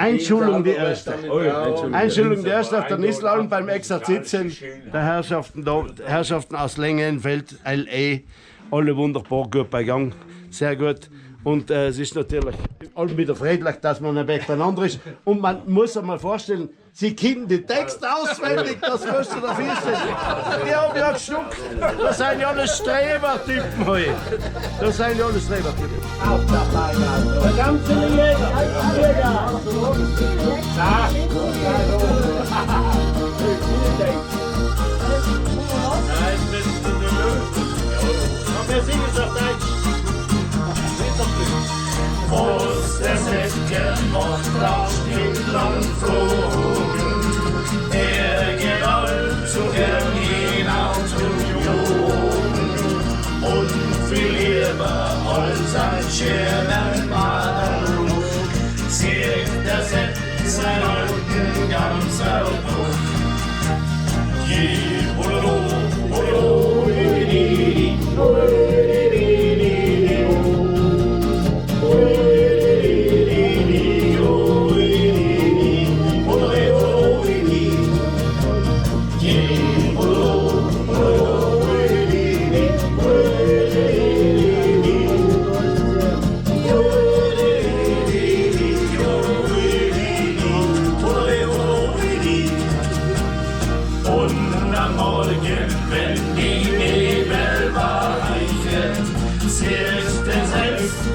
Einschulung die erste. Einschulung die erste auf der nissl beim Exerzitien der Herrschaften aus Längenfeld, LE. Alle wunderbar gut bei Gang. Sehr gut. Und es ist natürlich allem wieder friedlich, dass man ein bisschen beieinander ist. Und man muss sich mal vorstellen, sie kennen die Texte auswendig, das wirst du dafür stellen. Die haben ja geschluckt. Das sind ja alle Strebertypen heute. Das sind ja alle Strebertypen. Der gamserjager. Wir singen es auf Deutsch. Aus der Säckchen und rauscht den Landflogen. Geht all zu gern hinaus zum Jungen. Und viel lieber als ein schöner Mann. Sieht der Setz sein alten Gamserjager.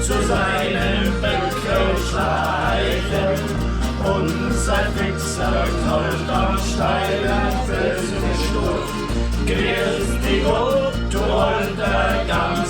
Zu seinem Becher schleichen und sein Fixer knallt am steilen Felsenstuhl. Grüß dich Gott, du alter Gamserjager.